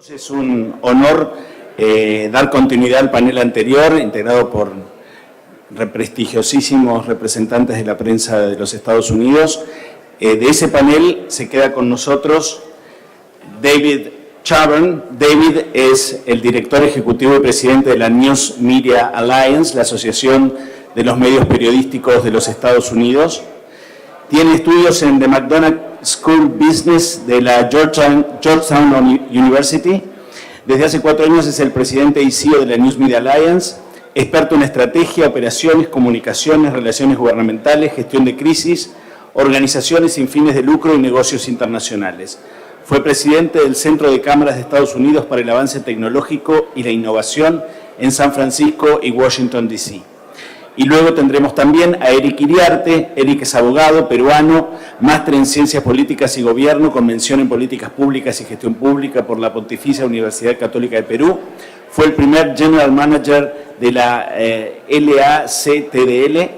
Es un honor dar continuidad al panel anterior, integrado por prestigiosísimos representantes de la prensa de los Estados Unidos. De ese panel se queda con nosotros David Chabern. David es el director ejecutivo y presidente de la News Media Alliance, la asociación de los medios periodísticos de los Estados Unidos. Tiene estudios en The McDonough School of Business de la Georgetown University. Desde hace 4 años es el presidente y CEO de la News Media Alliance, experto en estrategia, operaciones, comunicaciones, relaciones gubernamentales, gestión de crisis, organizaciones sin fines de lucro y negocios internacionales. Fue presidente del Centro de Cámaras de Estados Unidos para el Avance Tecnológico y la Innovación en San Francisco y Washington, D.C. Y luego tendremos también a Eric Iriarte. Eric es abogado peruano, máster en Ciencias Políticas y Gobierno, con mención en Políticas Públicas y Gestión Pública por la Pontificia Universidad Católica de Perú. Fue el primer General Manager de la LACTDL,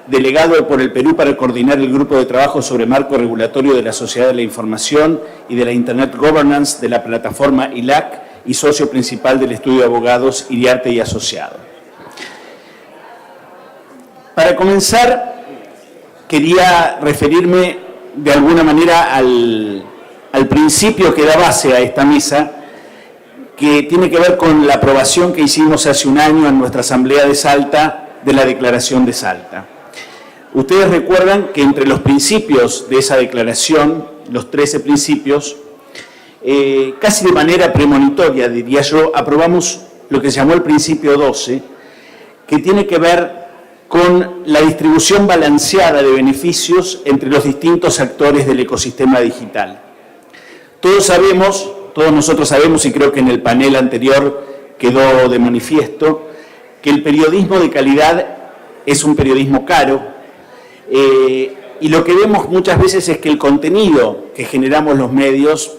delegado por el Perú para coordinar el grupo de trabajo sobre marco regulatorio de la Sociedad de la Información y de la Internet Governance de la plataforma ILAC y socio principal del estudio de abogados Iriarte y Asociado. Para comenzar, quería referirme de alguna manera al principio que da base a esta mesa, que tiene que ver con la aprobación que hicimos hace un año en nuestra Asamblea de Salta de la Declaración de Salta. Ustedes recuerdan que entre los principios de esa declaración, los 13 principios, casi de manera premonitoria, diría yo, aprobamos lo que se llamó el principio 12, que tiene que ver con la distribución balanceada de beneficios entre los distintos actores del ecosistema digital. Todos nosotros sabemos, y creo que en el panel anterior quedó de manifiesto, que el periodismo de calidad es un periodismo caro, y lo que vemos muchas veces es que el contenido que generamos los medios,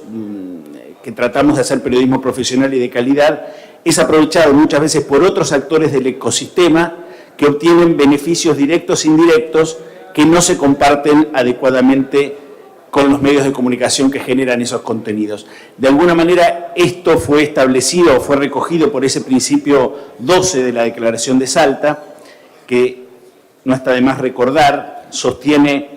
que tratamos de hacer periodismo profesional y de calidad, es aprovechado muchas veces por otros actores del ecosistema que obtienen beneficios directos e indirectos que no se comparten adecuadamente con los medios de comunicación que generan esos contenidos. De alguna manera esto fue establecido, fue recogido por ese principio 12 de la Declaración de Salta, que no está de más recordar, sostiene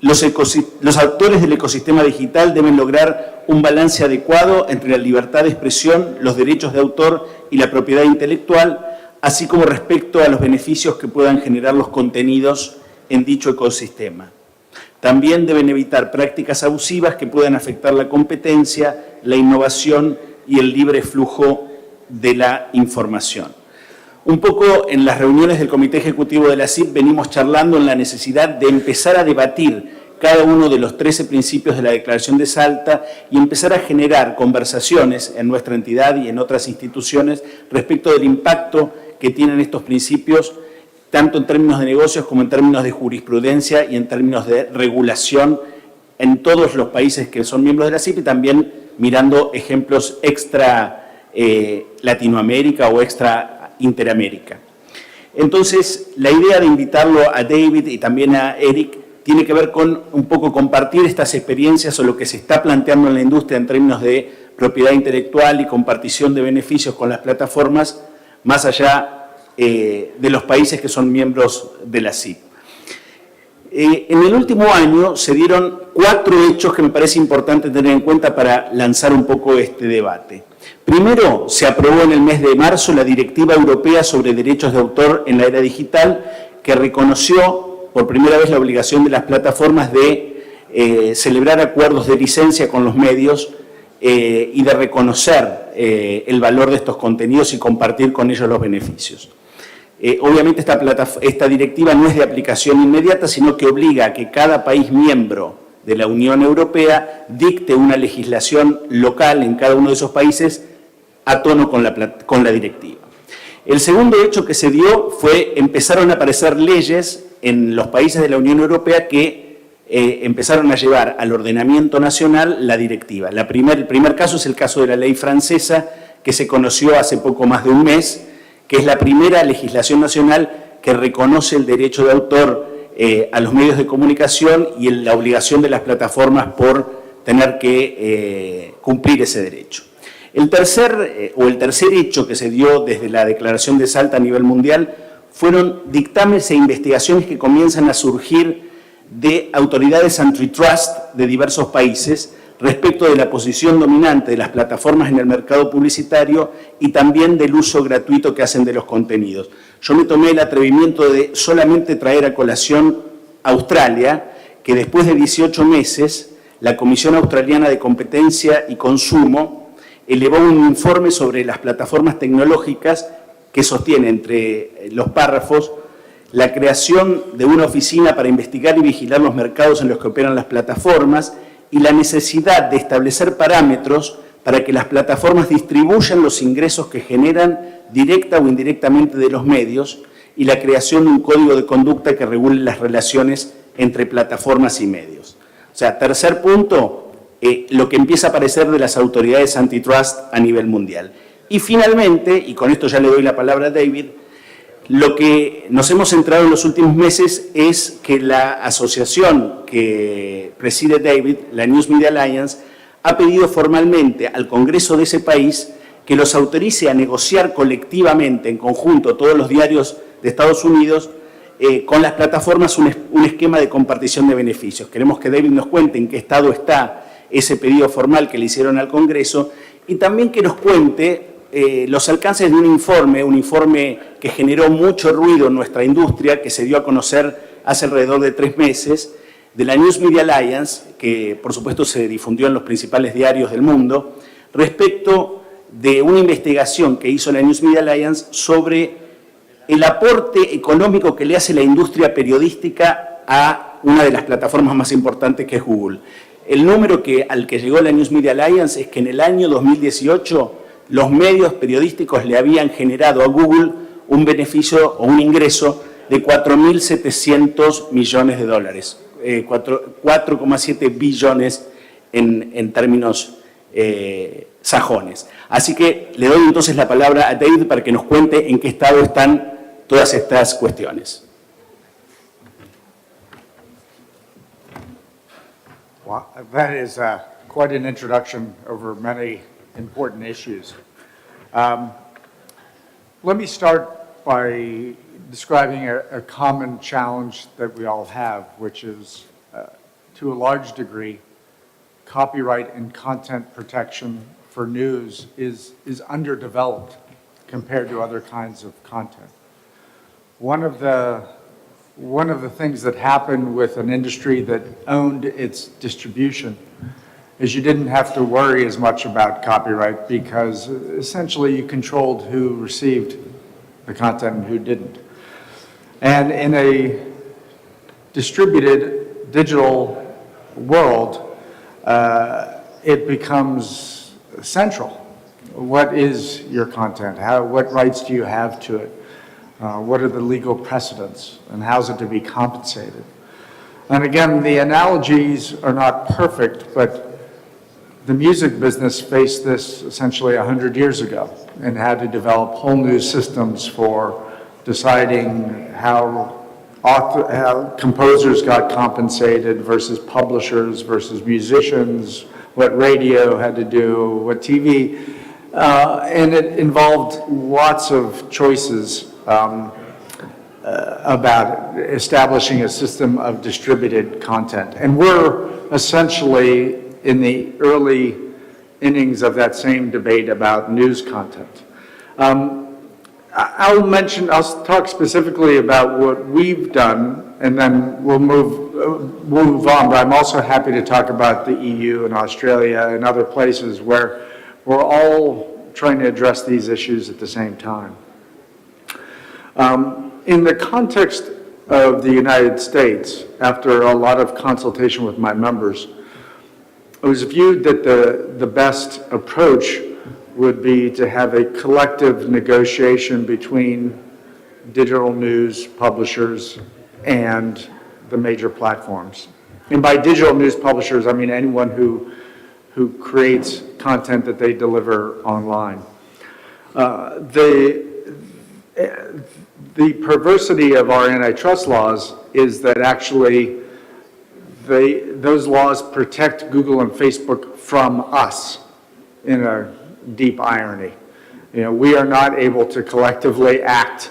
los actores del ecosistema digital deben lograr un balance adecuado entre la libertad de expresión, los derechos de autor y la propiedad intelectual, así como respecto a los beneficios que puedan generar los contenidos en dicho ecosistema. También deben evitar prácticas abusivas que puedan afectar la competencia, la innovación y el libre flujo de la información. Un poco en las reuniones del Comité Ejecutivo de la CIP venimos charlando en la necesidad de empezar a debatir cada uno de los 13 principios de la Declaración de Salta y empezar a generar conversaciones en nuestra entidad y en otras instituciones respecto del impacto que tienen estos principios, tanto en términos de negocios como en términos de jurisprudencia y en términos de regulación en todos los países que son miembros de la CIP y también mirando ejemplos extra Latinoamérica o extra Interamérica. Entonces, la idea de invitarlo a David y también a Eric tiene que ver con un poco compartir estas experiencias o lo que se está planteando en la industria en términos de propiedad intelectual y compartición de beneficios con las plataformas, más allá de los países que son miembros de la CIP. En el último año se dieron 4 hechos que me parece importante tener en cuenta para lanzar un poco este debate. Primero, se aprobó en el mes de marzo la Directiva Europea sobre Derechos de Autor en la Era Digital, que reconoció por primera vez la obligación de las plataformas de celebrar acuerdos de licencia con los medios y de reconocer el valor de estos contenidos y compartir con ellos los beneficios. Obviamente esta directiva no es de aplicación inmediata, sino que obliga a que cada país miembro de la Unión Europea dicte una legislación local en cada uno de esos países a tono con la directiva. El segundo hecho que se dio fue empezaron a aparecer leyes en los países de la Unión Europea que empezaron a llevar al ordenamiento nacional la directiva. El primer caso es el caso de la ley francesa, que se conoció hace poco más de un mes, que es la primera legislación nacional que reconoce el derecho de autor a los medios de comunicación y la obligación de las plataformas por tener que cumplir ese derecho. El tercer hecho que se dio desde la declaración de Salta a nivel mundial fueron dictámenes e investigaciones que comienzan a surgir de autoridades antitrust de diversos países respecto de la posición dominante de las plataformas en el mercado publicitario y también del uso gratuito que hacen de los contenidos. Yo me tomé el atrevimiento de solamente traer a colación Australia, que después de 18 meses, la Comisión Australiana de Competencia y Consumo elevó un informe sobre las plataformas tecnológicas que sostiene entre los párrafos la creación de una oficina para investigar y vigilar los mercados en los que operan las plataformas y la necesidad de establecer parámetros para que las plataformas distribuyan los ingresos que generan directa o indirectamente de los medios y la creación de un código de conducta que regule las relaciones entre plataformas y medios. O sea, tercer punto, lo que empieza a aparecer de las autoridades antitrust a nivel mundial. Y finalmente, y con esto ya le doy la palabra a David, lo que nos hemos centrado en los últimos meses es que la asociación que preside David, la News Media Alliance, ha pedido formalmente al Congreso de ese país que los autorice a negociar colectivamente, en conjunto, todos los diarios de Estados Unidos, con las plataformas un esquema de compartición de beneficios. Queremos que David nos cuente en qué estado está ese pedido formal que le hicieron al Congreso y también que nos cuente los alcances de un informe que generó mucho ruido en nuestra industria, que se dio a conocer hace alrededor de 3 meses, de la News Media Alliance, que por supuesto se difundió en los principales diarios del mundo, respecto de una investigación que hizo la News Media Alliance sobre el aporte económico que le hace la industria periodística a una de las plataformas más importantes que es Google. El número al que llegó la News Media Alliance es que en el año 2018 los medios periodísticos le habían generado a Google un beneficio o un ingreso de 4.700 millones de dólares, 4,7 billones en términos sajones. Así que le doy entonces la palabra a David para que nos cuente en qué estado están todas estas cuestiones. Well, that is quite an introduction over many important issues. Let me start by describing a common challenge that we all have, which is, to a large degree, copyright and content protection for news is underdeveloped compared to other kinds of content. One of the things that happened with an industry that owned its distribution is you didn't have to worry as much about copyright because essentially you controlled who received the content and who didn't. And in a distributed digital world, it becomes central. What is your content? What rights do you have to it? What are the legal precedents? And how's it to be compensated? And again, the analogies are not perfect, but the music business faced this essentially 100 years ago and had to develop whole new systems for deciding how composers got compensated versus publishers versus musicians, what radio had to do, what TV, and it involved lots of choices about establishing a system of distributed content. And we're essentially in the early innings of that same debate about news content. I'll talk specifically about what we've done, and then we'll move on, but I'm also happy to talk about the EU and Australia and other places where we're all trying to address these issues at the same time. In the context of the United States, after a lot of consultation with my members, it was viewed that the best approach would be to have a collective negotiation between digital news publishers and the major platforms. And by digital news publishers, I mean anyone who creates content that they deliver online. The perversity of our antitrust laws is that actually those laws protect Google and Facebook from us in deep irony. You know, we are not able to collectively act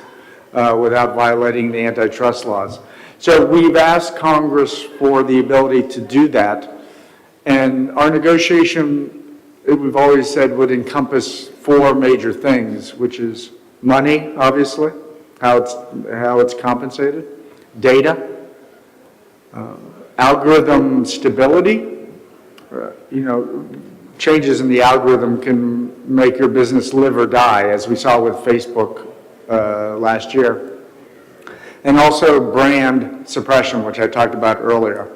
without violating the antitrust laws. So we've asked Congress for the ability to do that, and our negotiation, we've always said, would encompass 4 major things, which is money, obviously, how it's compensated, data, algorithm stability. You know, changes in the algorithm can make your business live or die, as we saw with Facebook last year. And also brand suppression, which I talked about earlier.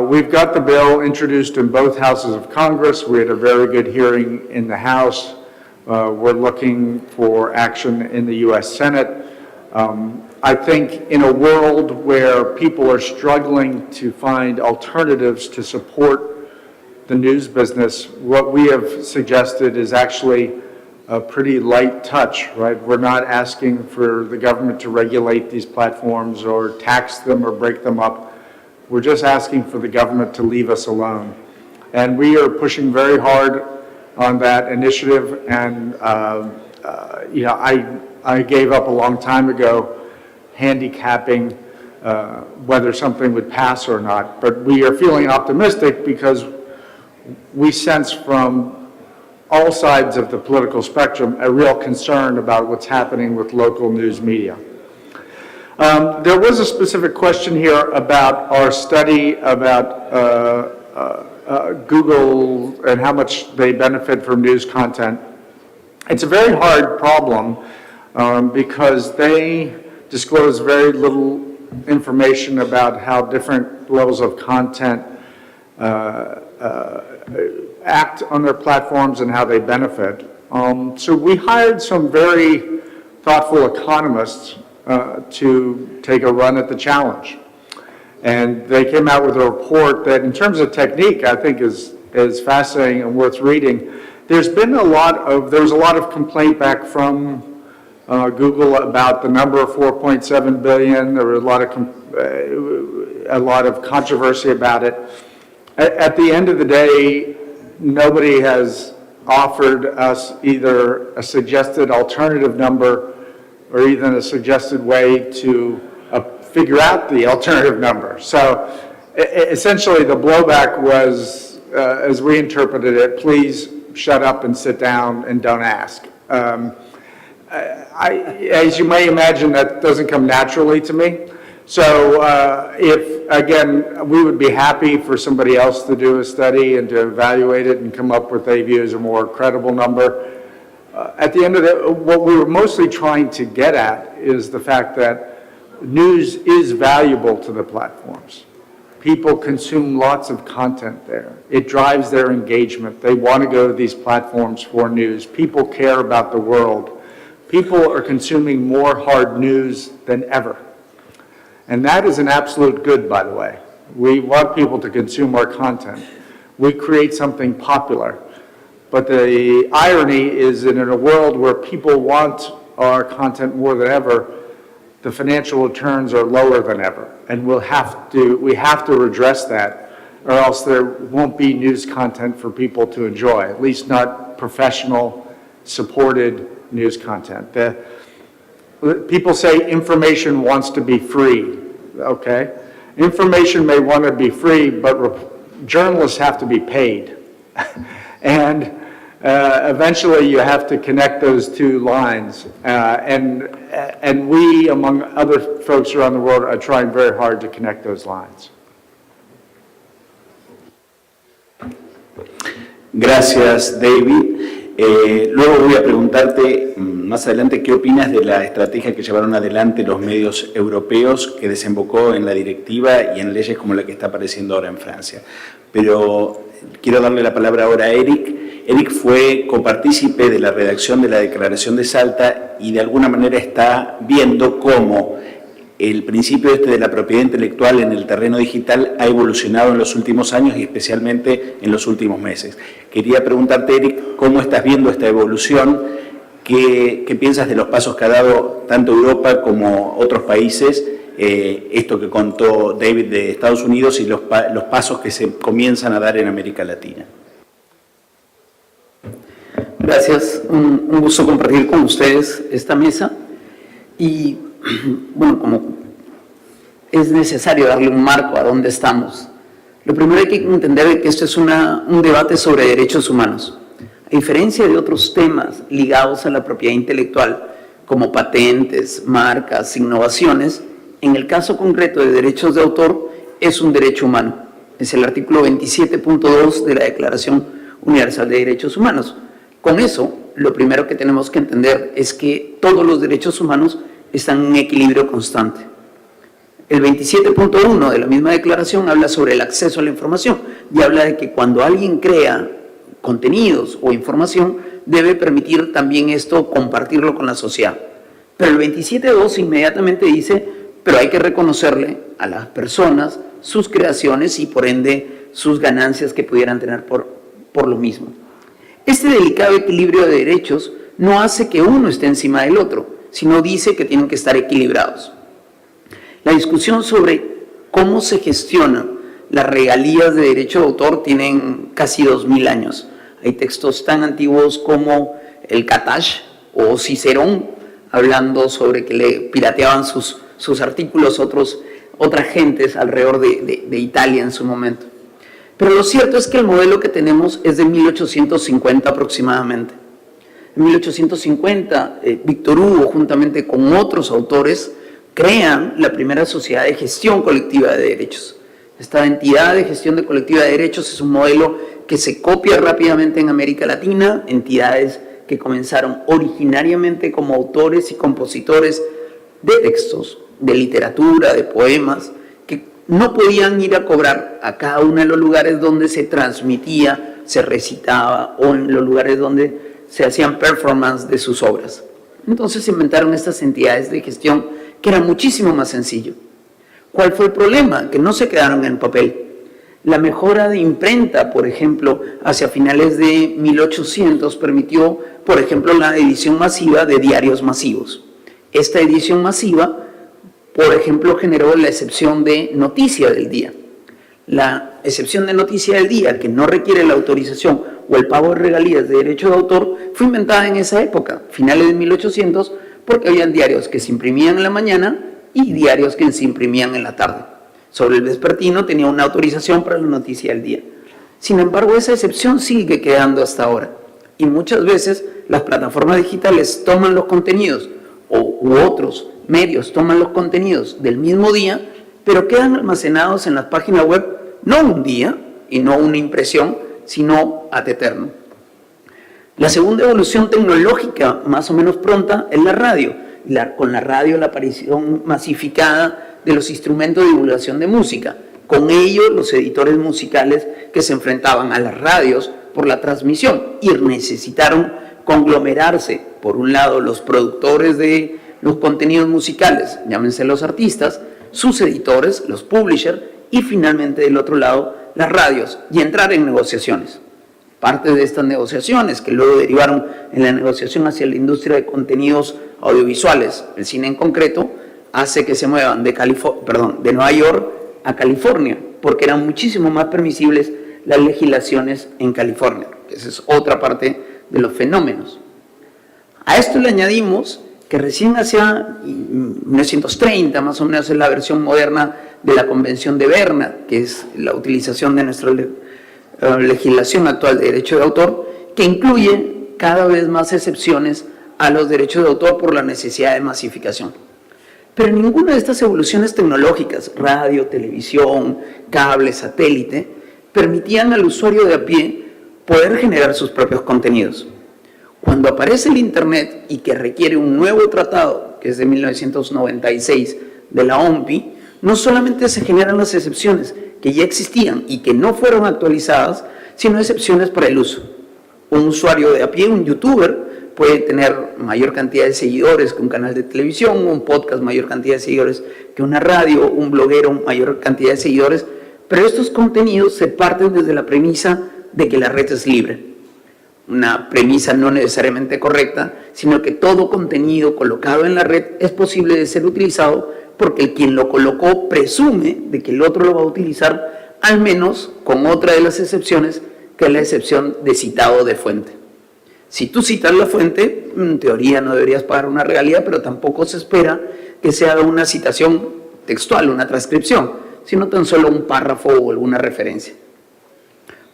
We've got the bill introduced in both houses of Congress. We had a very good hearing in the House. We're looking for action in the U.S. Senate. I think in a world where people are struggling to find alternatives to support the news business, what we have suggested is actually a pretty light touch, right? We're not asking for the government to regulate these platforms or tax them or break them up. We're just asking for the government to leave us alone. And we are pushing very hard on that initiative, and you know, I gave up a long time ago handicapping whether something would pass or not, but we are feeling optimistic because we sense from all sides of the political spectrum a real concern about what's happening with local news media. There was a specific question here about our study about Google and how much they benefit from news content. It's a very hard problem because they disclose very little information about how different levels of content act on their platforms and how they benefit. So we hired some very thoughtful economists to take a run at the challenge. And they came out with a report that, in terms of technique, I think is fascinating and worth reading. There's a lot of complaint back from Google about the number of 4.7 billion. There was a lot of controversy about it. At the end of the day, nobody has offered us either a suggested alternative number or even a suggested way to figure out the alternative number. So essentially the blowback was, as we interpreted it, please shut up and sit down and don't ask. As you may imagine, that doesn't come naturally to me. So again, we would be happy for somebody else to do a study and to evaluate it and come up with they view as a more credible number. At the end of the, what we were mostly trying to get at is the fact that news is valuable to the platforms. People consume lots of content there. It drives their engagement. They want to go to these platforms for news. People care about the world. People are consuming more hard news than ever. And that is an absolute good, by the way. We want people to consume our content. We create something popular. But the irony is that in a world where people want our content more than ever, the financial returns are lower than ever. And we have to redress that, or else there won't be news content for people to enjoy, at least not professional, supported news content. People say information wants to be free, okay? Information may want to be free, but journalists have to be paid. And eventually you have to connect those two lines. And we, among other folks around the world, are trying very hard to connect those lines. Gracias, David. Luego voy a preguntarte más adelante qué opinas de la estrategia que llevaron adelante los medios europeos que desembocó en la directiva y en leyes como la que está apareciendo ahora en Francia. Pero quiero darle la palabra ahora a Eric. Eric fue copartícipe de la redacción de la Declaración de Salta y de alguna manera está viendo cómo el principio de la propiedad intelectual en el terreno digital ha evolucionado en los últimos años y especialmente en los últimos meses. Quería preguntarte, Eric, ¿cómo estás viendo esta evolución? ¿Qué piensas de los pasos que ha dado tanto Europa como otros países? Esto que contó David de Estados Unidos y los pasos que se comienzan a dar en América Latina. Gracias, un gusto compartir con ustedes esta mesa y bueno, como es necesario darle un marco a dónde estamos. Lo primero hay que entender que esto es un debate sobre derechos humanos. A diferencia de otros temas ligados a la propiedad intelectual, como patentes, marcas, innovaciones, en el caso concreto de derechos de autor es un derecho humano. Es el artículo 27.2 de la Declaración Universal de Derechos Humanos. Con eso, lo primero que tenemos que entender es que todos los derechos humanos están en equilibrio constante. El 27.1 de la misma declaración habla sobre el acceso a la información y habla de que cuando alguien crea contenidos o información, debe permitir también esto compartirlo con la sociedad. Pero el 27.2 inmediatamente dice, pero hay que reconocerle a las personas sus creaciones y por ende sus ganancias que pudieran tener por lo mismo. Este delicado equilibrio de derechos no hace que uno esté encima del otro, sino dice que tienen que estar equilibrados. La discusión sobre cómo se gestionan las regalías de derecho de autor tienen casi 2000 años. Hay textos tan antiguos como el Catash o Cicerón, hablando sobre que le pirateaban sus artículos otras gentes alrededor de Italia en su momento. Pero lo cierto es que el modelo que tenemos es de 1850 aproximadamente. En 1850, Víctor Hugo, juntamente con otros autores, crean la primera sociedad de gestión colectiva de derechos. Esta entidad de gestión colectiva de derechos es un modelo que se copia rápidamente en América Latina, entidades que comenzaron originariamente como autores y compositores de textos, de literatura, de poemas, que no podían ir a cobrar a cada uno de los lugares donde se transmitía, se recitaba o en los lugares donde se hacían performance de sus obras. Entonces se inventaron estas entidades de gestión que era muchísimo más sencillo. ¿Cuál fue el problema? Que no se quedaron en papel. La mejora de imprenta, por ejemplo, hacia finales de 1800 permitió, por ejemplo, la edición masiva de diarios masivos. Esta edición masiva, por ejemplo, generó la excepción de noticia del día. La excepción de noticia del día, que no requiere la autorización o el pago de regalías de derecho de autor, fue inventada en esa época, finales de 1800, porque habían diarios que se imprimían en la mañana y diarios que se imprimían en la tarde. Sobre el vespertino tenía una autorización para la noticia del día. Sin embargo, esa excepción sigue quedando hasta ahora. Y muchas veces las plataformas digitales toman los contenidos u otros medios toman los contenidos del mismo día, pero quedan almacenados en las páginas web no un día y no una impresión, sino ad eterno. La segunda evolución tecnológica, más o menos pronta, es la radio. Con la radio, la aparición masificada de los instrumentos de divulgación de música. Con ello, los editores musicales que se enfrentaban a las radios por la transmisión y necesitaron conglomerarse, por un lado, los productores de los contenidos musicales, llámense los artistas, sus editores, los publishers, y finalmente, del otro lado, las radios, y entrar en negociaciones. Parte de estas negociaciones, que luego derivaron en la negociación hacia la industria de contenidos audiovisuales, el cine en concreto, hace que se muevan de Nueva York a California, porque eran muchísimo más permisibles las legislaciones en California. Esa es otra parte de los fenómenos. A esto le añadimos que recién hacia 1930, más o menos, es la versión moderna de la Convención de Berna, que es la utilización de nuestra legislación actual de derecho de autor, que incluye cada vez más excepciones a los derechos de autor por la necesidad de masificación. Pero ninguna de estas evoluciones tecnológicas, radio, televisión, cable, satélite, permitían al usuario de a pie poder generar sus propios contenidos. Cuando aparece el Internet y que requiere un nuevo tratado, que es de 1996 de la OMPI, no solamente se generan las excepciones que ya existían y que no fueron actualizadas, sino excepciones para el uso. Un usuario de a pie, un youtuber, puede tener mayor cantidad de seguidores que un canal de televisión, un podcast mayor cantidad de seguidores que una radio, un bloguero mayor cantidad de seguidores, pero estos contenidos se parten desde la premisa de que la red es libre. Una premisa no necesariamente correcta, sino que todo contenido colocado en la red es posible de ser utilizado porque quien lo colocó presume de que el otro lo va a utilizar, al menos con otra de las excepciones, que es la excepción de citado de fuente. Si tú citas la fuente, en teoría no deberías pagar una regalía, pero tampoco se espera que sea una citación textual, una transcripción, sino tan solo un párrafo o alguna referencia.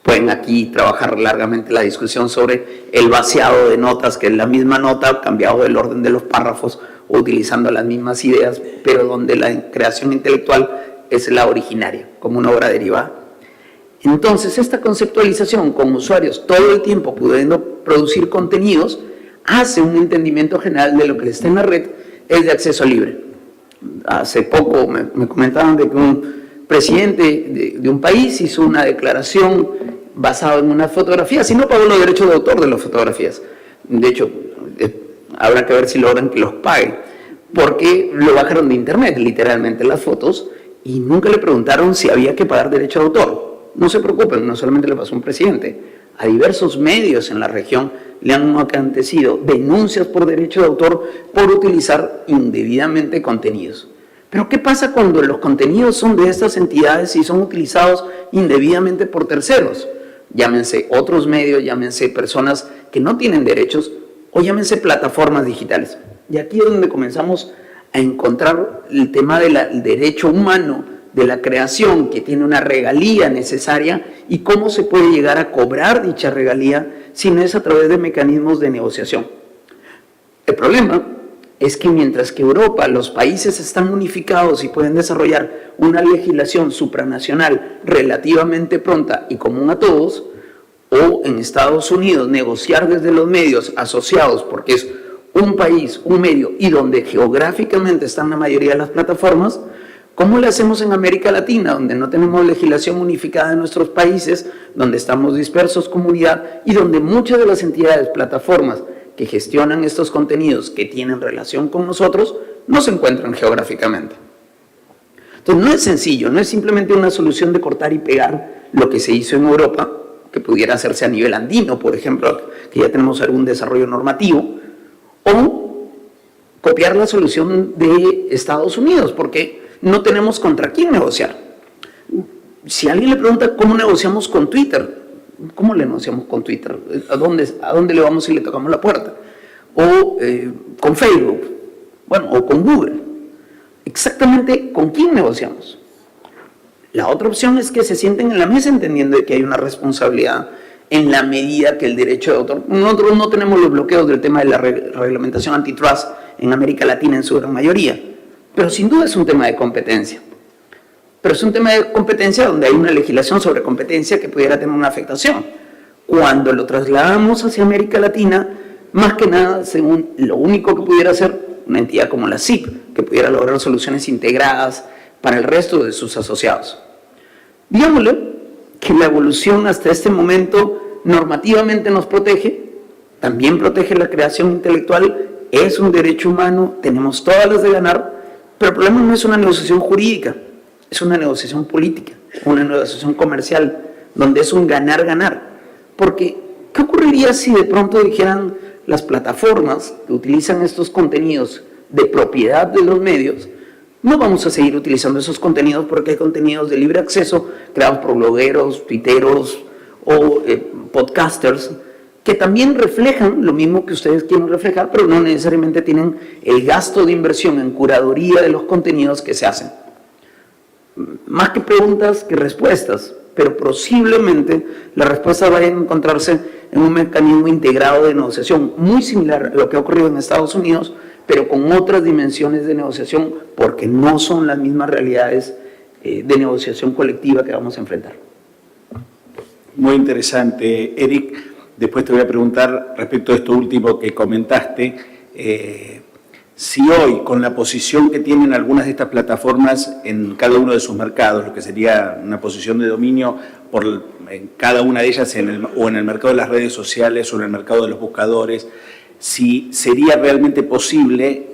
Pueden aquí trabajar largamente la discusión sobre el vaciado de notas, que es la misma nota, cambiado del orden de los párrafos o utilizando las mismas ideas, pero donde la creación intelectual es la originaria, como una obra derivada. Entonces, esta conceptualización con usuarios todo el tiempo pudiendo producir contenidos hace un entendimiento general de lo que está en la red es de acceso libre. Hace poco me comentaban de que un presidente de un país hizo una declaración basada en una fotografía, si no pagó los derechos de autor de las fotografías. De hecho, habrá que ver si logran que los paguen, porque lo bajaron de internet, literalmente, las fotos, y nunca le preguntaron si había que pagar derecho de autor. No se preocupen, no solamente le pasó a un presidente, a diversos medios en la región le han acontecido denuncias por derecho de autor por utilizar indebidamente contenidos. Pero ¿qué pasa cuando los contenidos son de estas entidades y son utilizados indebidamente por terceros? Llámense otros medios, llámense personas que no tienen derechos o llámense plataformas digitales. Y aquí es donde comenzamos a encontrar el tema del derecho humano, de la creación, que tiene una regalía necesaria, y cómo se puede llegar a cobrar dicha regalía si no es a través de mecanismos de negociación. El problema es que mientras que Europa, los países están unificados y pueden desarrollar una legislación supranacional relativamente pronta y común a todos, o en Estados Unidos negociar desde los medios asociados, porque es un país, un medio, y donde geográficamente están la mayoría de las plataformas, ¿cómo le hacemos en América Latina, donde no tenemos legislación unificada en nuestros países, donde estamos dispersos comunidad y donde muchas de las entidades, plataformas que gestionan estos contenidos que tienen relación con nosotros, no se encuentran geográficamente? Entonces no es sencillo, no es simplemente una solución de cortar y pegar lo que se hizo en Europa, que pudiera hacerse a nivel andino, por ejemplo, que ya tenemos algún desarrollo normativo, o copiar la solución de Estados Unidos, porque no tenemos contra quién negociar. Si alguien le pregunta cómo negociamos con Twitter, ¿cómo le negociamos con Twitter? ¿A dónde le vamos si le tocamos la puerta? O con Facebook, bueno, o con Google. Exactamente, ¿con quién negociamos? La otra opción es que se sienten en la mesa entendiendo que hay una responsabilidad en la medida que el derecho de autor. Nosotros no tenemos los bloqueos del tema de la reglamentación antitrust en América Latina en su gran mayoría, pero sin duda es un tema de competencia. Pero es un tema de competencia donde hay una legislación sobre competencia que pudiera tener una afectación. Cuando lo trasladamos hacia América Latina, más que nada, según lo único que pudiera hacer una entidad como la CIP, que pudiera lograr soluciones integradas para el resto de sus asociados. Digámosle que la evolución hasta este momento normativamente nos protege, también protege la creación intelectual, es un derecho humano, tenemos todas las de ganar, pero el problema no es una negociación jurídica, es una negociación política, una negociación comercial, donde es un ganar-ganar. Porque, ¿qué ocurriría si de pronto dijeran las plataformas que utilizan estos contenidos de propiedad de los medios, no vamos a seguir utilizando esos contenidos porque hay contenidos de libre acceso creados por blogueros, tuiteros o podcasters que también reflejan lo mismo que ustedes quieren reflejar, pero no necesariamente tienen el gasto de inversión en curaduría de los contenidos que se hacen? Más que preguntas que respuestas, pero posiblemente las respuestas vayan a encontrarse en un mecanismo integrado de negociación muy similar a lo que ha ocurrido en Estados Unidos, pero con otras dimensiones de negociación, porque no son las mismas realidades de negociación colectiva que vamos a enfrentar. Muy interesante, Eric. Después te voy a preguntar respecto a esto último que comentaste, si hoy, con la posición que tienen algunas de estas plataformas en cada uno de sus mercados, lo que sería una posición de dominio en cada una de ellas, o en el mercado de las redes sociales o en el mercado de los buscadores, si sería realmente posible,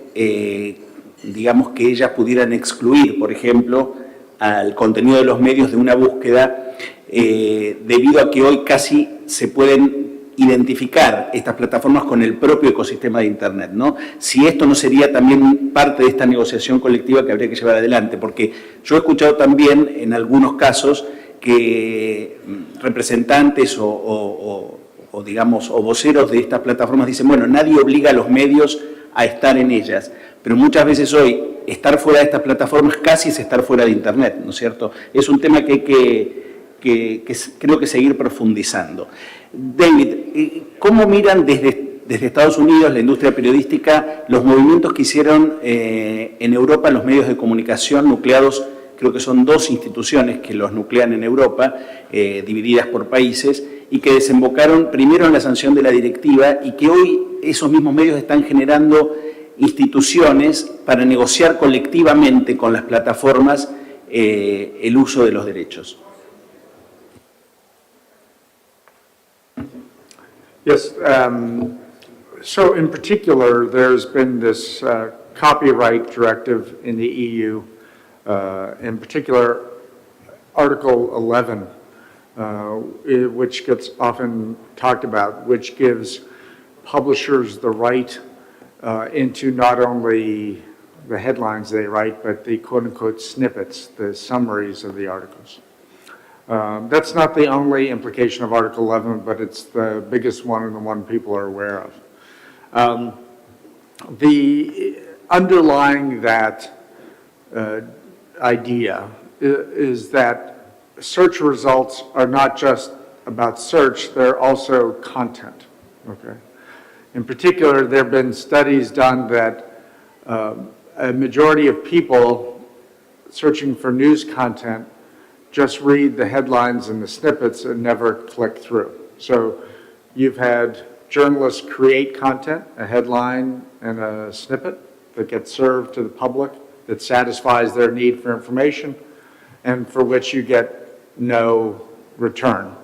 digamos, que ellas pudieran excluir, por ejemplo, al contenido de los medios de una búsqueda, debido a que hoy casi se pueden identificar estas plataformas con el propio ecosistema de Internet, ¿no? Si esto no sería también parte de esta negociación colectiva que habría que llevar adelante, porque yo he escuchado también en algunos casos que representantes o digamos, o voceros de estas plataformas dicen, bueno, nadie obliga a los medios a estar en ellas, pero muchas veces hoy estar fuera de estas plataformas casi es estar fuera de Internet, ¿no es cierto? Es un tema que hay que creo que seguir profundizando. David, ¿cómo miran desde Estados Unidos, la industria periodística, los movimientos que hicieron en Europa los medios de comunicación nucleados? Creo que son 2 instituciones que los nuclean en Europa, divididas por países, y que desembocaron primero en la sanción de la directiva y que hoy esos mismos medios están generando instituciones para negociar colectivamente con las plataformas el uso de los derechos. Yes, so in particular, there's been this copyright directive in the EU, in particular, Article 11, which gets often talked about, which gives publishers the right into not only the headlines they write, but the quote-unquote snippets, the summaries of the articles. That's not the only implication of Article 11, but it's the biggest one and the one people are aware of. The underlying that idea is that search results are not just about search, they're also content, okay? In particular, there have been studies done that a majority of people searching for news content just read the headlines and the snippets and never click through. So you've had journalists create content, a headline and a snippet that gets served to the public that satisfies their need for information and for which you get no return.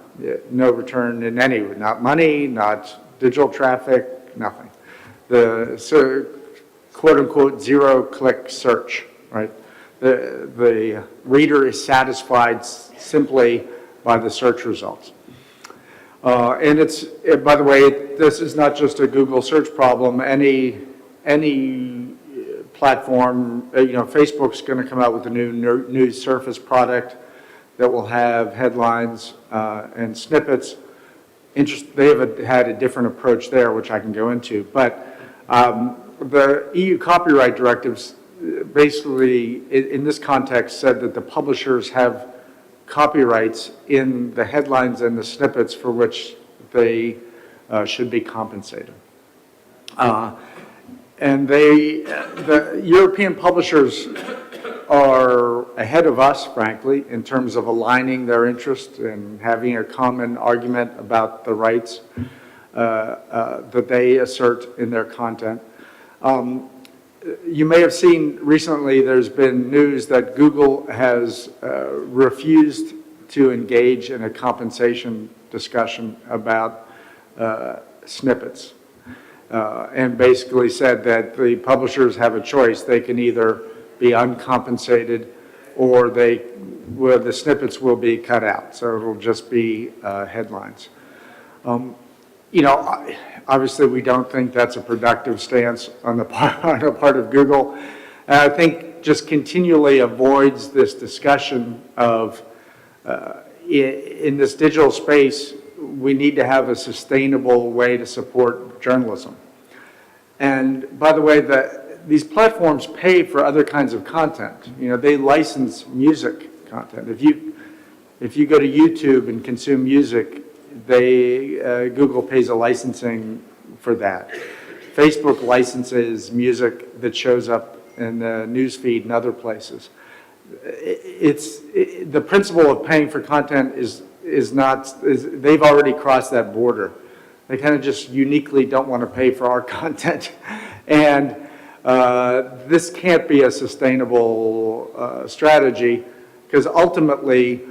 No return in any way, not money, not digital traffic, nothing. So, quote unquote, zero-click search, right? The reader is satisfied simply by the search results. And it's, by the way, this is not just a Google search problem. Any platform, Facebook's going to come out with a new news surface product that will have headlines and snippets. They have had a different approach there, which I can go into. But the EU copyright directives basically, in this context, said that the publishers have copyrights in the headlines and the snippets for which they should be compensated. And the European publishers are ahead of us, frankly, in terms of aligning their interests and having a common argument about the rights that they assert in their content. You may have seen recently there's been news that Google has refused to engage in a compensation discussion about snippets and basically said that the publishers have a choice. They can either be uncompensated or the snippets will be cut out. So it'll just be headlines. Obviously we don't think that's a productive stance on the part of Google. And I think just continually avoids this discussion of, in this digital space, we need to have a sustainable way to support journalism. And by the way, these platforms pay for other kinds of content. They license music content. If you go to YouTube and consume music, Google pays a licensing for that. Facebook licenses music that shows up in the news feed and other places. The principle of paying for content they've already crossed that border. They kind of just uniquely don't want to pay for our content. And this can't be a sustainable strategy because ultimately,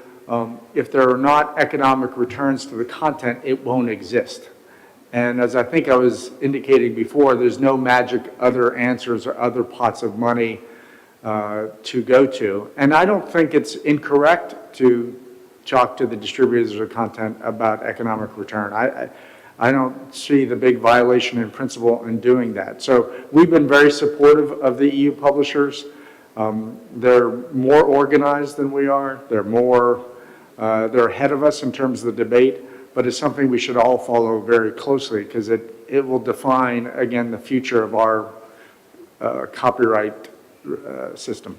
if there are not economic returns to the content, it won't exist. And as I think I was indicating before, there's no magic other answers or other pots of money to go to. And I don't think it's incorrect to talk to the distributors of content about economic return. I don't see the big violation in principle in doing that. So we've been very supportive of the EU publishers. They're more organized than we are. They're ahead of us in terms of the debate. but it's something we should all follow very closely because it will define, again, the future of our copyright system.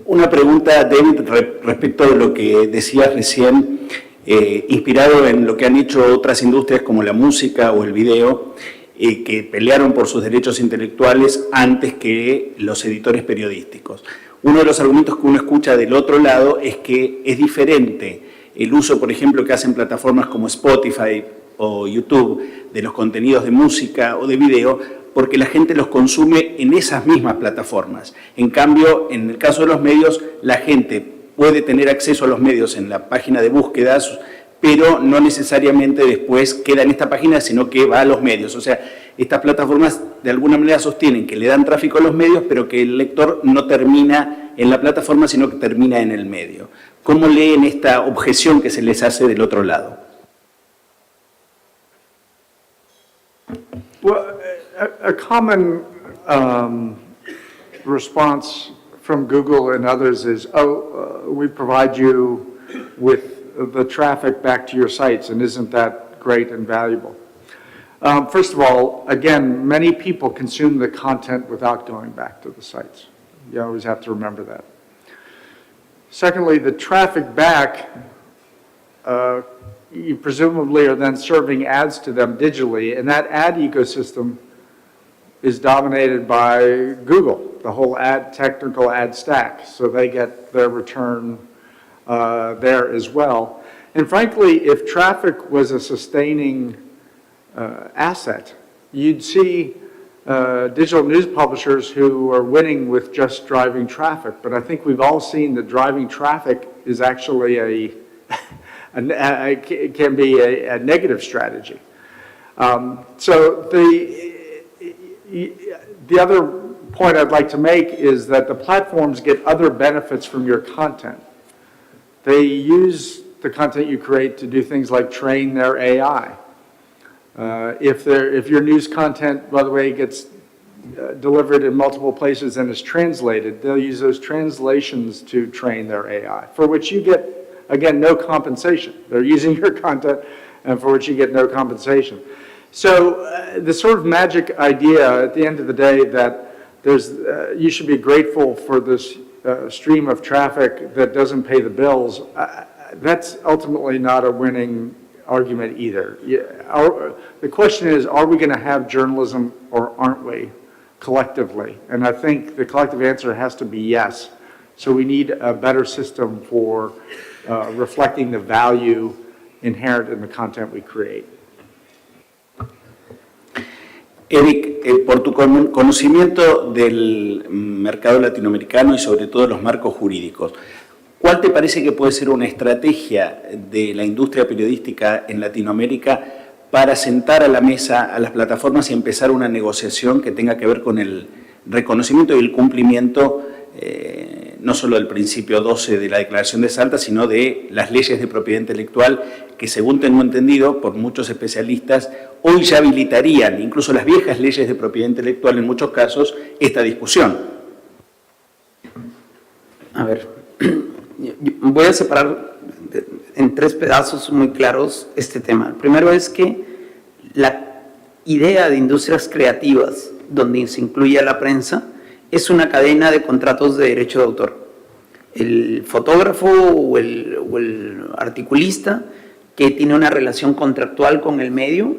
Una pregunta, David, respecto de lo que decías recién, inspirado en lo que han hecho otras industrias como la música o el video, que pelearon por sus derechos intelectuales antes que los editores periodísticos. Uno de los argumentos que uno escucha del otro lado es que es diferente el uso, por ejemplo, que hacen plataformas como Spotify o YouTube de los contenidos de música o de video, porque la gente los consume en esas mismas plataformas. En cambio, en el caso de los medios, la gente puede tener acceso a los medios en la página de búsquedas, pero no necesariamente después queda en esta página, sino que va a los medios. O sea, estas plataformas de alguna manera sostienen que le dan tráfico a los medios, pero que el lector no termina en la plataforma, sino que termina en el medio. ¿Cómo leen esta objeción que se les hace del otro lado? Well, a common response from Google and others is, we provide you with the traffic back to your sites, and isn't that great and valuable? First of all, again, many people consume the content without going back to the sites. You always have to remember that. Secondly, the traffic back, you presumably are then serving ads to them digitally, and that ad ecosystem is dominated by Google, the whole technical ad stack, so they get their return there as well. And frankly, if traffic was a sustaining asset, you'd see digital news publishers who are winning with just driving traffic. But I think we've all seen that driving traffic is actually can be a negative strategy. So the other point I'd like to make is that the platforms get other benefits from your content. They use the content you create to do things like train their AI. If your news content, by the way, gets delivered in multiple places and is translated, they'll use those translations to train their AI, for which you get, again, no compensation. They're using your content and for which you get no compensation. So the sort of magic idea at the end of the day that you should be grateful for this stream of traffic that doesn't pay the bills, that's ultimately not a winning argument either. The question is, are we going to have journalism or aren't we, collectively? And I think the collective answer has to be yes. So we need a better system for reflecting the value inherent in the content we create. Eric, por tu conocimiento del mercado latinoamericano y sobre todo los marcos jurídicos, ¿cuál te parece que puede ser una estrategia de la industria periodística en Latinoamérica para sentar a la mesa a las plataformas y empezar una negociación que tenga que ver con el reconocimiento y el cumplimiento no solo del principio 12 de la Declaración de Salta, sino de las leyes de propiedad intelectual que, según tengo entendido por muchos especialistas, hoy ya habilitarían, incluso las viejas leyes de propiedad intelectual en muchos casos, esta discusión? A ver, voy a separar en tres pedazos muy claros este tema. El primero es que la idea de industrias creativas, donde se incluye a la prensa, es una cadena de contratos de derecho de autor. El fotógrafo o el articulista que tiene una relación contractual con el medio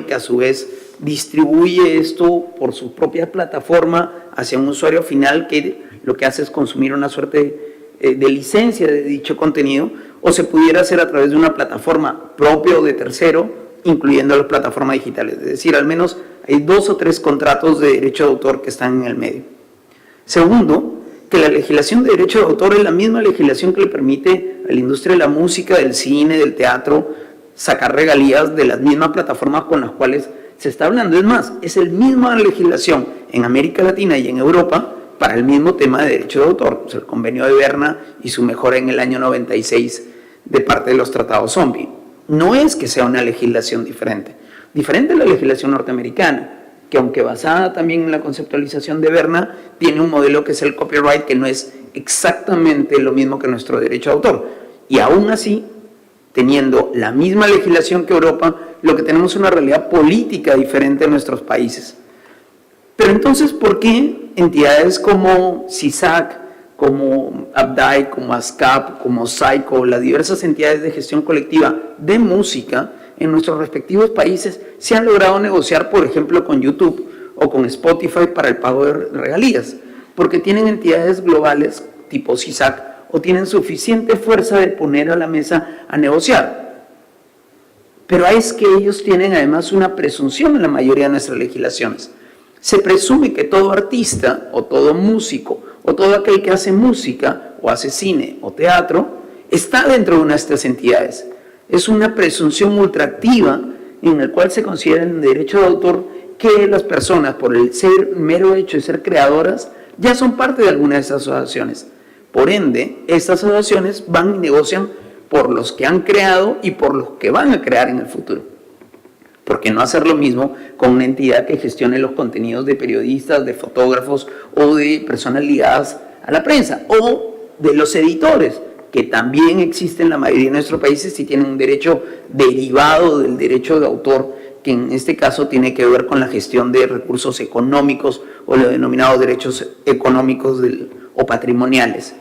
que a su vez distribuye esto por su propia plataforma hacia un usuario final que lo que hace es consumir una suerte de licencia de dicho contenido, o se pudiera hacer a través de una plataforma propia o de tercero, incluyendo las plataformas digitales. Es decir, al menos hay 2 o 3 contratos de derecho de autor que están en el medio. Segundo, que la legislación de derecho de autor es la misma legislación que le permite a la industria de la música, del cine, del teatro, sacar regalías de las mismas plataformas con las cuales se está hablando. Es más, es la misma legislación en América Latina y en Europa para el mismo tema de derecho de autor. O sea, el convenio de Berna y su mejora en el año 96 de parte de los tratados zombie. No es que sea una legislación diferente. Diferente es la legislación norteamericana, que aunque basada también en la conceptualización de Berna, tiene un modelo que es el copyright, que no es exactamente lo mismo que nuestro derecho de autor. Y aún así, teniendo la misma legislación que Europa, lo que tenemos es una realidad política diferente en nuestros países. Pero entonces, ¿por qué entidades como CISAC, como ABDAI, como ASCAP, como SAICO, las diversas entidades de gestión colectiva de música en nuestros respectivos países se han logrado negociar, por ejemplo, con YouTube o con Spotify para el pago de regalías? Porque tienen entidades globales tipo CISAC o tienen suficiente fuerza de poner a la mesa a negociar. Pero es que ellos tienen además una presunción en la mayoría de nuestras legislaciones. Se presume que todo artista o todo músico o todo aquel que hace música o hace cine o teatro está dentro de una de estas entidades. Es una presunción ultraactiva en la cual se considera en el derecho de autor que las personas, por el mero hecho de ser creadoras, ya son parte de alguna de esas asociaciones. Por ende, estas asociaciones van y negocian por los que han creado y por los que van a crear en el futuro. ¿Por qué no hacer lo mismo con una entidad que gestione los contenidos de periodistas, de fotógrafos o de personas ligadas a la prensa? O de los editores, que también existen en la mayoría de nuestros países y tienen un derecho derivado del derecho de autor, que en este caso tiene que ver con la gestión de recursos económicos o los denominados derechos económicos o patrimoniales.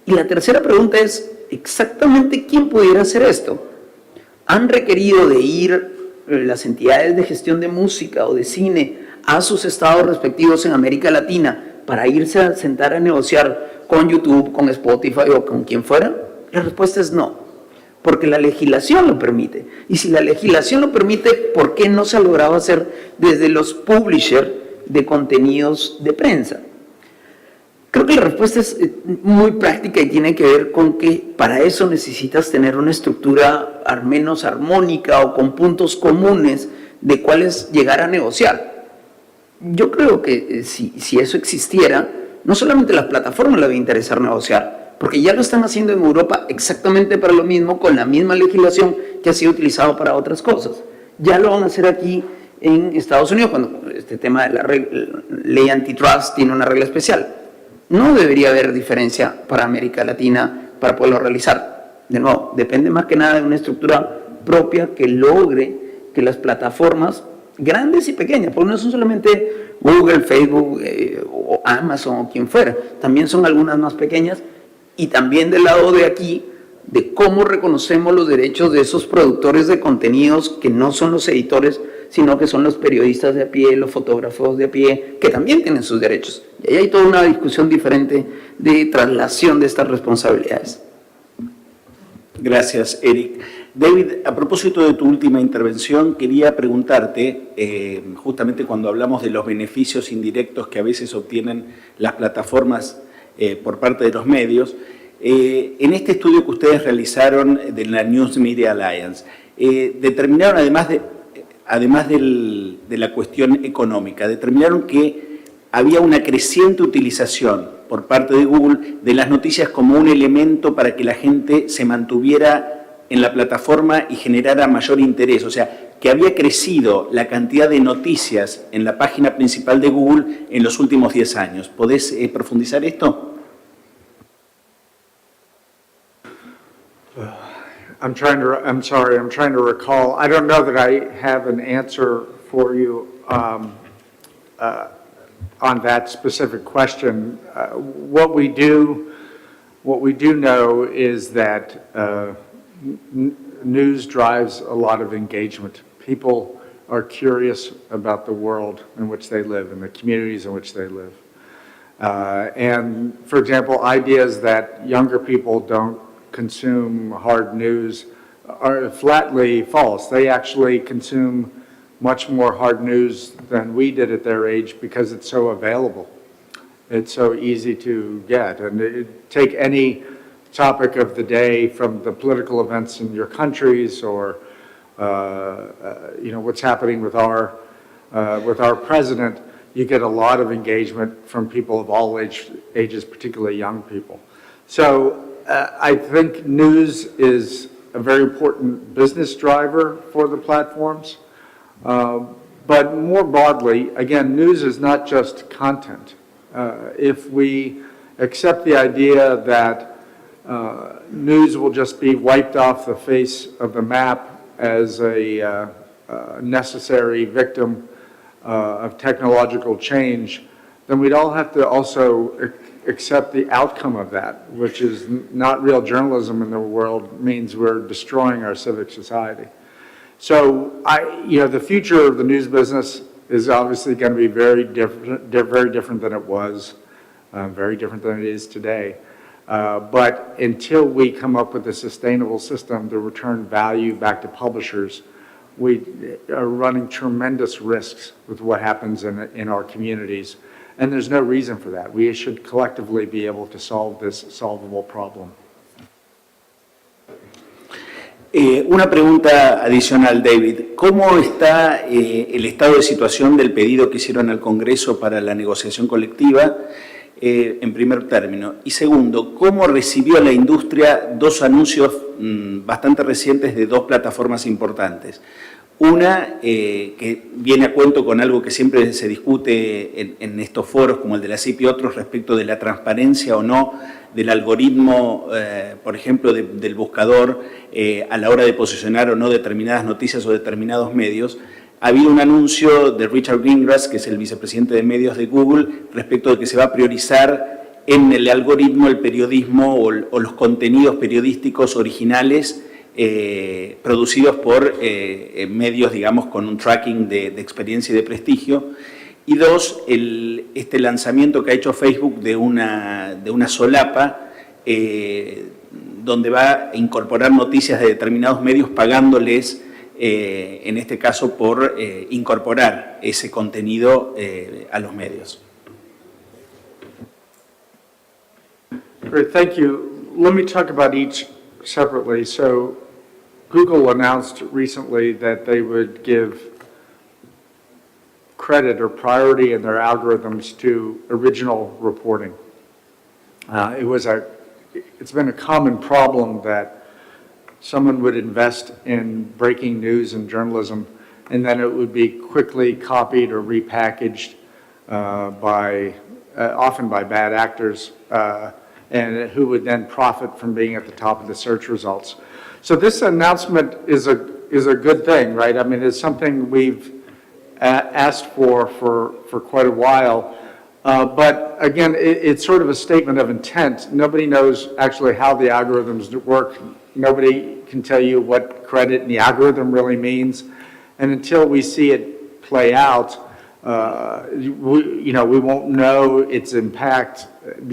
Y la tercera pregunta es, ¿exactamente quién pudiera hacer esto? ¿Han requerido de ir las entidades de gestión de música o de cine a sus estados respectivos en América Latina para irse a sentar a negociar con YouTube, con Spotify o con quien fuera? La respuesta es no, porque la legislación lo permite. Y si la legislación lo permite, ¿por qué no se ha logrado hacer desde los publishers de contenidos de prensa? Creo que la respuesta es muy práctica y tiene que ver con que para eso necesitas tener una estructura al menos armónica o con puntos comunes de cuáles llegar a negociar. Yo creo que si eso existiera, no solamente las plataformas les va a interesar negociar, porque ya lo están haciendo en Europa exactamente para lo mismo, con la misma legislación que ha sido utilizado para otras cosas. Ya lo van a hacer aquí en Estados Unidos, cuando este tema de la ley antitrust tiene una regla especial. No debería haber diferencia para América Latina para poderlo realizar. De nuevo, depende más que nada de una estructura propia que logre que las plataformas, grandes y pequeñas, porque no son solamente Google, Facebook o Amazon o quien fuera, también son algunas más pequeñas, y también del lado de aquí, de cómo reconocemos los derechos de esos productores de contenidos que no son los editores, sino que son los periodistas de a pie, los fotógrafos de a pie, que también tienen sus derechos. Y ahí hay toda una discusión diferente de traslación de estas responsabilidades. Gracias, Eric. David, a propósito de tu última intervención, quería preguntarte, justamente cuando hablamos de los beneficios indirectos que a veces obtienen las plataformas por parte de los medios, en este estudio que ustedes realizaron de la News Media Alliance, determinaron, además de la cuestión económica, determinaron que había una creciente utilización por parte de Google de las noticias como un elemento para que la gente se mantuviera en la plataforma y generara mayor interés. O sea, que había crecido la cantidad de noticias en la página principal de Google en los últimos 10 años. ¿Podés profundizar esto? I'm trying to recall. I don't know that I have an answer for you on that specific question. What we do know is that news drives a lot of engagement. People are curious about the world in which they live and the communities in which they live. And for example, ideas that younger people don't consume hard news are flatly false. They actually consume much more hard news than we did at their age because it's so available. It's so easy to get. And take any topic of the day, from the political events in your countries or what's happening with our president, you get a lot of engagement from people of all ages, particularly young people. So I think news is a very important business driver for the platforms. But more broadly, again, news is not just content. If we accept the idea that news will just be wiped off the face of the map as a necessary victim of technological change, then we'd all have to also accept the outcome of that, which is not real journalism in the world, means we're destroying our civic society. So the future of the news business is obviously going to be very different than it was, very different than it is today. But until we come up with a sustainable system to return value back to publishers, we are running tremendous risks with what happens in our communities. And there's no reason for that. We should collectively be able to solve this solvable problem. Una pregunta adicional, David. ¿Cómo está el estado de situación del pedido que hicieron al Congreso para la negociación colectiva, en primer término? Y segundo, ¿cómo recibió la industria dos anuncios bastante recientes de dos plataformas importantes? Una que viene a cuento con algo que siempre se discute en estos foros, como el de la CIP y otros, respecto de la transparencia o no del algoritmo, por ejemplo, del buscador a la hora de posicionar o no determinadas noticias o determinados medios. Ha habido un anuncio de Richard Greengrass, que es el vicepresidente de medios de Google, respecto de que se va a priorizar en el algoritmo el periodismo o los contenidos periodísticos originales producidos por medios, digamos, con un tracking de experiencia y de prestigio. Y dos, este lanzamiento que ha hecho Facebook de una solapa donde va a incorporar noticias de determinados medios pagándoles, en este caso, por incorporar ese contenido a los medios. Great, thank you. Let me talk about each separately. So Google announced recently that they would give credit or priority in their algorithms to original reporting. It's been a common problem that someone would invest in breaking news and journalism, and then it would be quickly copied or repackaged often by bad actors, and who would then profit from being at the top of the search results. So this announcement is a good thing, right? I mean, it's something we've asked for quite a while. But again, it's sort of a statement of intent. Nobody knows actually how the algorithms work. Nobody can tell you what credit in the algorithm really means. And until we see it play out, we won't know its impact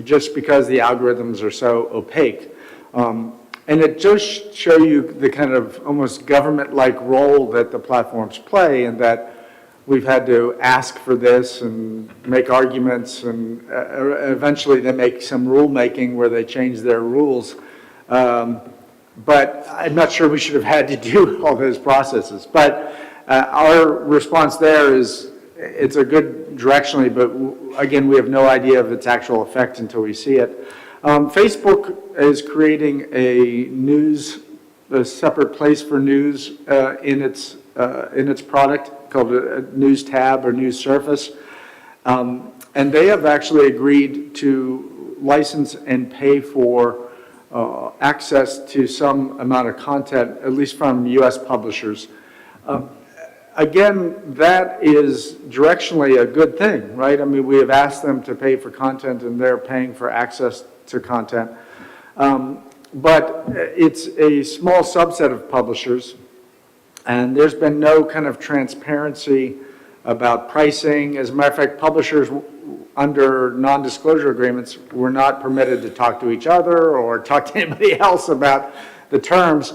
just because the algorithms are so opaque. And it does show you the kind of almost government-like role that the platforms play, and that we've had to ask for this and make arguments, and eventually they make some rulemaking where they change their rules. But I'm not sure we should have had to do all those processes. But our response there is it's a good directionally, but again, we have no idea of its actual effect until we see it. Facebook is creating a separate place for news in its product called a News Tab or News Surface. And they have actually agreed to license and pay for access to some amount of content, at least from US publishers. Again, that is directionally a good thing, right? I mean, we have asked them to pay for content and they're paying for access to content. But it's a small subset of publishers, and there's been no kind of transparency about pricing. As a matter of fact, publishers under non-disclosure agreements were not permitted to talk to each other or talk to anybody else about the terms.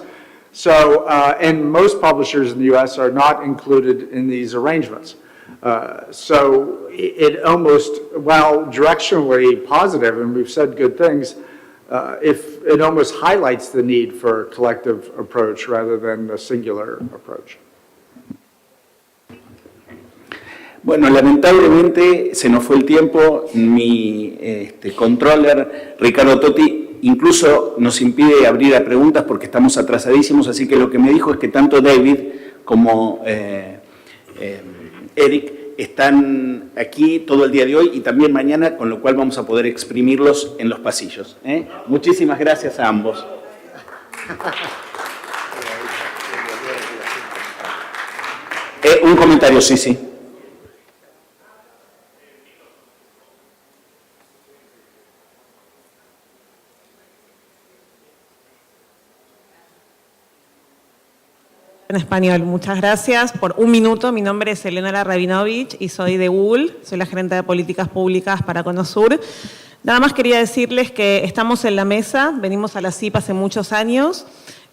So, and most publishers in the US are not included in these arrangements. So it almost, while directionally positive, and we've said good things, if it almost highlights the need for a collective approach rather than a singular approach. Bueno, lamentablemente se nos fue el tiempo. Mi controller, Ricardo Totti, incluso nos impide abrir a preguntas porque estamos atrasadísimos, así que lo que me dijo es que tanto David como Eric están aquí todo el día de hoy y también mañana, con lo cual vamos a poder exprimirlos en los pasillos. Muchísimas gracias a ambos. Un comentario, sí. En español, muchas gracias. Por un minuto, mi nombre es Eleonora Rabinovich y soy de Google, soy la gerente de políticas públicas para Conosur. Nada más quería decirles que estamos en la mesa, venimos a la CIP hace muchos años.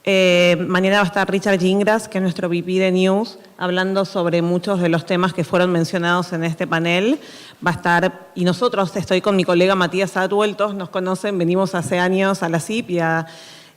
Mañana va a estar Richard Gingras, que es nuestro VP de News, hablando sobre muchos de los temas que fueron mencionados en este panel. Va a estar, y nosotros, estoy con mi colega Matías Atwell, todos nos conocen, venimos hace años a la CIP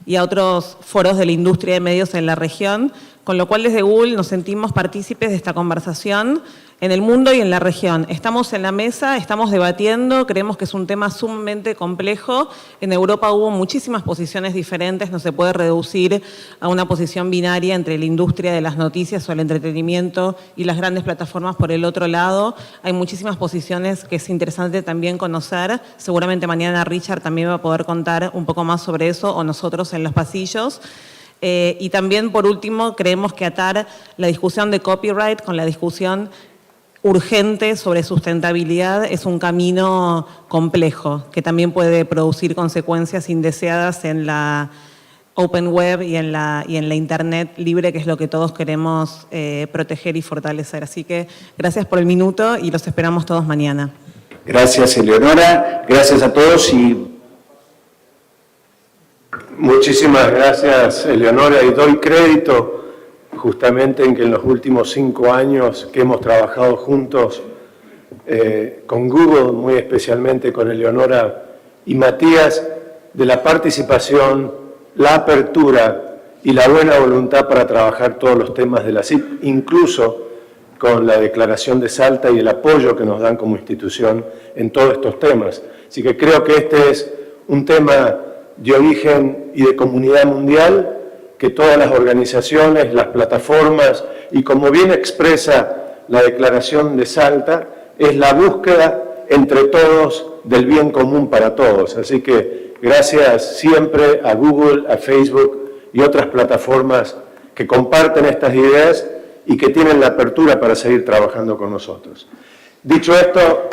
y a otros foros de la industria de medios en la región, con lo cual desde Google nos sentimos partícipes de esta conversación en el mundo y en la región. Estamos en la mesa, estamos debatiendo, creemos que es un tema sumamente complejo. En Europa hubo muchísimas posiciones diferentes, no se puede reducir a una posición binaria entre la industria de las noticias o el entretenimiento y las grandes plataformas por el otro lado. Hay muchísimas posiciones que es interesante también conocer. Seguramente mañana Richard también va a poder contar un poco más sobre eso, o nosotros en los pasillos. Y también, por último, creemos que atar la discusión de copyright con la discusión urgente sobre sustentabilidad es un camino complejo, que también puede producir consecuencias indeseadas en la open web y en la internet libre, que es lo que todos queremos proteger y fortalecer. Así que gracias por el minuto y los esperamos todos mañana. Gracias, Eleonora. Gracias a todos y... Muchísimas gracias, Eleonora, y doy crédito justamente en que en los últimos 5 años que hemos trabajado juntos con Google, muy especialmente con Eleonora y Matías, de la participación, la apertura y la buena voluntad para trabajar todos los temas de la CIP, incluso con la declaración de Salta y el apoyo que nos dan como institución en todos estos temas. Así que creo que este es un tema de origen y de comunidad mundial, que todas las organizaciones, las plataformas y como bien expresa la declaración de Salta, es la búsqueda entre todos del bien común para todos. Así que gracias siempre a Google, a Facebook y otras plataformas que comparten estas ideas y que tienen la apertura para seguir trabajando con nosotros. Dicho esto,